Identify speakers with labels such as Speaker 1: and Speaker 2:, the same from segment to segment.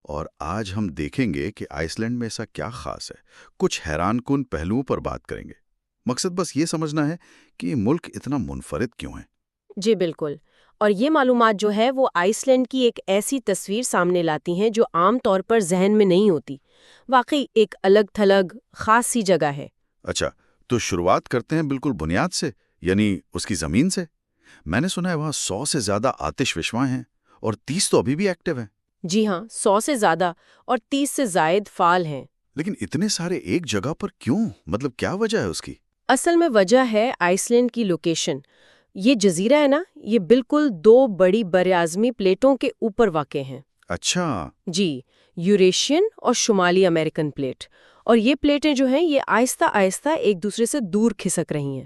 Speaker 1: اور آج ہم دیکھیں گے کہ آئس لینڈ میں ایسا کیا خاص ہے۔ کچھ حیران کن پہلوؤں پر بات کریں گے۔ مقصد بس یہ سمجھنا ہے کہ یہ ملک اتنا منفرد کیوں ہے۔
Speaker 2: جی بالکل، اور یہ معلومات جو ہے وہ آئس لینڈ کی ایک ایسی تصویر سامنے لاتی ہیں جو عام طور پر ذہن میں نہیں ہوتی۔ واقعی ایک الگ تھلگ خاص سی جگہ ہے۔
Speaker 1: اچھا، تو شروعات کرتے ہیں بالکل بنیاد سے، یعنی اس کی زمین سے۔ میں نے سنا ہے وہاں 100 سے زیادہ آتش فشاں ہیں اور 30 تو ابھی بھی ایکٹیو ہیں۔
Speaker 2: جی ہاں، 100 سے زیادہ اور 30 سے زائد فعال ہیں۔
Speaker 1: لیکن اتنے سارے ایک جگہ پر کیوں؟ مطلب کیا وجہ ہے اس کی؟
Speaker 2: اصل میں وجہ ہے آئس لینڈ کی لوکیشن۔ یہ جزیرہ ہے نا، یہ بالکل دو بڑی براعظمی پلیٹوں کے اوپر واقع ہیں۔
Speaker 1: اچھا۔
Speaker 2: جی، یوریشین اور شمالی امریکن پلیٹ، اور یہ پلیٹیں جو ہیں یہ آہستہ آہستہ ایک دوسرے سے دور کھسک رہی ہیں۔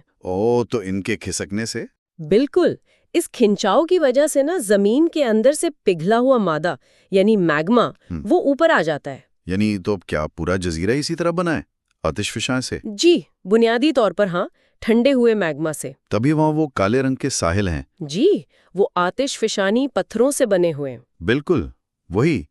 Speaker 1: تو ان کے کھسکنے سے؟
Speaker 2: بالکل، اس کھنچاؤ کی وجہ سے نا زمین کے اندر سے پگھلا ہوا مادہ یعنی میگما وہ اوپر آ جاتا ہے۔
Speaker 1: یعنی تو کیا پورا جزیرہ اسی طرح بنا ہے، آتش فشاں سے؟
Speaker 2: جی، بنیادی طور پر ہاں، ٹھنڈے ہوئے میگما سے۔
Speaker 1: تبھی وہاں وہ کالے رنگ کے ساحل ہیں۔
Speaker 2: جی، وہ آتش فشانی پتھروں سے بنے ہوئے ہیں۔
Speaker 1: بالکل، وہی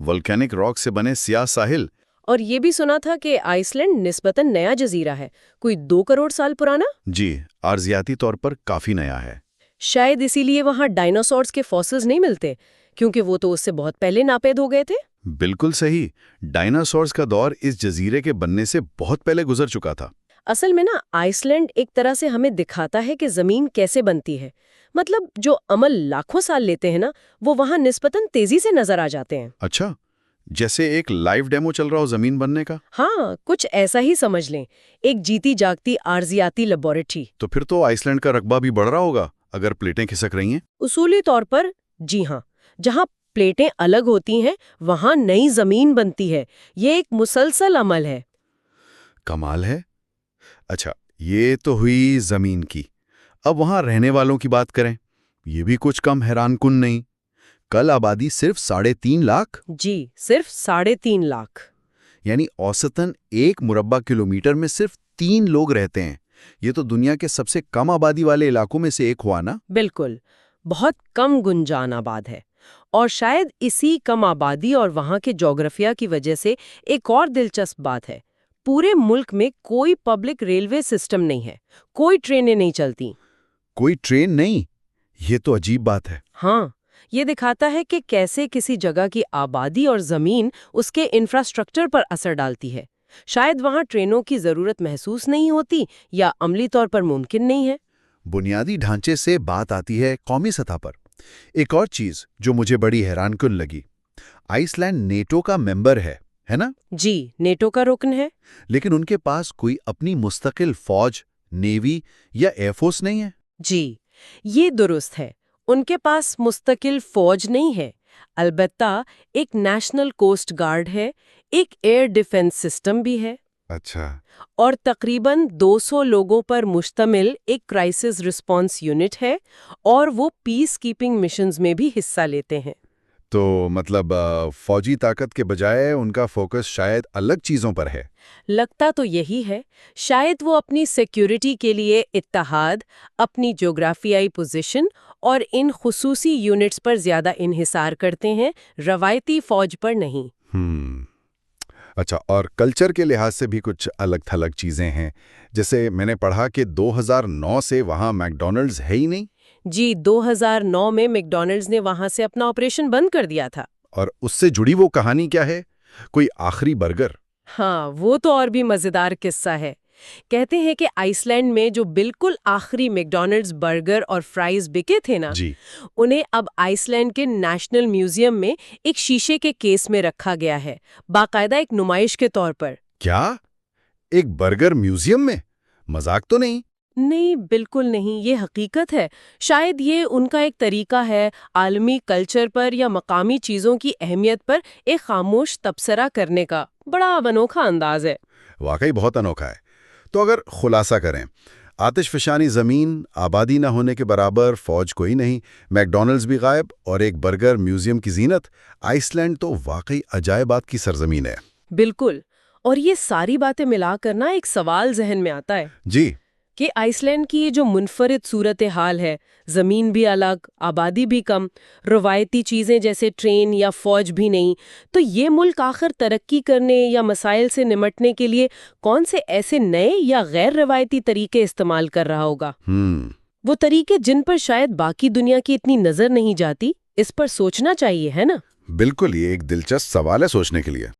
Speaker 1: volcanic راک سے بنے سیاہ ساحل۔
Speaker 2: اور یہ بھی سنا تھا کہ آئس لینڈ نسبتاً نیا جزیرہ ہے، کوئی 2 کروڑ سال پرانا۔
Speaker 1: جی، ارضیاتی طور پر کافی نیا ہے۔
Speaker 2: شاید اسی لیے وہاں ڈائناسورز کے فوسلز نہیں ملتے، کیونکہ وہ تو اس سے بہت پہلے ناپید ہو گئے تھے۔
Speaker 1: بالکل صحیح، ڈائناسورز کا دور اس جزیرے کے بننے سے بہت پہلے گزر چکا تھا۔
Speaker 2: اصل میں نا آئس لینڈ ایک طرح سے ہمیں دکھاتا ہے کہ زمین کیسے بنتی ہے۔ مطلب جو عمل لاکھوں سال لیتے ہیں نا، وہ وہاں نسبتاً تیزی سے نظر آ جاتے ہیں۔
Speaker 1: اچھا، جیسے ایک لائیو ڈیمو چل رہا ہو زمین بننے کا؟
Speaker 2: ہاں، کچھ ایسا ہی سمجھ لیں، ایک جیتی جاگتی ارضیاتی لیبارٹری۔
Speaker 1: تو پھر تو آئس لینڈ کا رقبہ بھی بڑھ رہا ہوگا اگر پلیٹیں کھسک رہی ہیں۔
Speaker 2: اصولی طور پر جی ہاں، جہاں پلیٹیں الگ ہوتی ہیں وہاں نئی زمین بنتی ہے۔ یہ ایک مسلسل عمل ہے۔
Speaker 1: کمال ہے۔ اچھا، یہ تو ہوئی زمین کی۔ اب وہاں رہنے والوں کی بات کریں، یہ بھی کچھ کم حیران کن نہیں۔ کل آبادی صرف 3.5 لاکھ؟
Speaker 2: جی، صرف 3.5 لاکھ۔
Speaker 1: یعنی اوسطاً 1 مربع کلومیٹر میں صرف 3 لوگ رہتے ہیں۔ یہ تو دنیا کے سب سے کم آبادی والے علاقوں میں سے ایک ہوا نا؟
Speaker 2: بالکل، بہت کم گنجان آباد ہے۔ اور شاید اسی کم آبادی اور وہاں کے جغرافیہ کی وجہ سے ایک اور دلچسپ بات ہے، پورے ملک میں کوئی پبلک ریلوے سسٹم نہیں ہے، کوئی ٹرینیں نہیں چلتی۔
Speaker 1: کوئی ٹرین نہیں؟ یہ تو عجیب بات ہے۔
Speaker 2: ہاں، یہ دکھاتا ہے کہ کیسے کسی جگہ کی آبادی اور زمین اس کے انفراسٹرکچر پر اثر ڈالتی ہے۔ شاید وہاں ٹرینوں کی ضرورت محسوس نہیں ہوتی یا عملی طور پر ممکن نہیں ہے۔
Speaker 1: بنیادی ڈھانچے سے بات آتی ہے قومی سطح پر۔ ایک اور چیز جو مجھے بڑی حیران کن لگی، آئس لینڈ نیٹو کا ممبر ہے نا؟
Speaker 2: جی، نیٹو کا رکن ہے۔
Speaker 1: لیکن ان کے پاس کوئی اپنی مستقل فوج، نیوی یا ایئر فورس نہیں ہے؟
Speaker 2: جی، یہ درست ہے، ان کے پاس مستقل فوج نہیں ہے، البتہ ایک نیشنل کوسٹ گارڈ ہے، ایک ایئر ڈیفنس سسٹم بھی ہے۔
Speaker 1: اچھا۔
Speaker 2: اور تقریباً 200 لوگوں پر مشتمل ایک کرائسس رسپانس یونٹ ہے، اور وہ پیس کیپنگ مشنز میں بھی حصہ لیتے ہیں۔
Speaker 1: تو مطلب فوجی طاقت کے بجائے ان کا فوکس شاید الگ چیزوں پر ہے۔
Speaker 2: لگتا تو یہی ہے، شاید وہ اپنی سیکیورٹی کے لیے اتحاد، اپنی جغرافیائی پوزیشن اور ان خصوصی یونٹس پر زیادہ انحصار کرتے ہیں، روایتی فوج پر نہیں۔
Speaker 1: اچھا، اور کلچر کے لحاظ سے بھی کچھ الگ تھلگ چیزیں ہیں، جیسے میں نے پڑھا کہ 2009 سے وہاں میک ڈونلڈز ہے ہی نہیں۔
Speaker 2: جی، 2009 میں میک ڈونلڈز نے وہاں سے اپنا آپریشن بند کر دیا تھا۔
Speaker 1: اور اس سے جڑی وہ کہانی کیا ہے؟ کوئی آخری برگر؟
Speaker 2: ہاں، وہ تو اور بھی مزیدار قصہ ہے۔ کہتے ہیں کہ آئس لینڈ میں جو بالکل آخری میک ڈونلڈز برگر اور فرائز بکے تھے نا،
Speaker 1: جی،
Speaker 2: انہیں اب آئس لینڈ کے نیشنل میوزیم میں ایک شیشے کے کیس میں رکھا گیا ہے، باقاعدہ ایک نمائش کے طور پر۔
Speaker 1: کیا؟ ایک برگر میوزیم میں؟ مذاق تو نہیں؟
Speaker 2: نہیں، بالکل نہیں، یہ حقیقت ہے۔ شاید یہ ان کا ایک طریقہ ہے عالمی کلچر پر یا مقامی چیزوں کی اہمیت پر ایک خاموش تبصرہ کرنے کا۔ بڑا انوکھا انداز ہے۔
Speaker 1: واقعی بہت انوکھا ہے۔ تو اگر خلاصہ کریں، آتش فشانی زمین، آبادی نہ ہونے کے برابر، فوج کوئی نہیں، میک ڈونلڈز بھی غائب، اور ایک برگر میوزیم کی زینت، آئس لینڈ تو واقعی عجائبات کی سرزمین ہے۔
Speaker 2: بالکل، اور یہ ساری باتیں ملا کرنا ایک سوال ذہن میں آتا ہے۔
Speaker 1: جی،
Speaker 2: کہ آئس لینڈ کی یہ جو منفرد صورتحال ہے، زمین بھی الگ، آبادی بھی کم، روایتی چیزیں جیسے ٹرین یا فوج بھی نہیں، تو یہ ملک آخر ترقی کرنے یا مسائل سے نمٹنے کے لیے کون سے ایسے نئے یا غیر روایتی طریقے استعمال کر رہا ہوگا؟ وہ طریقے جن پر شاید باقی دنیا کی اتنی نظر نہیں جاتی، اس پر سوچنا چاہیے، ہے نا؟
Speaker 1: بالکل، یہ ایک دلچسپ سوال ہے سوچنے کے لیے۔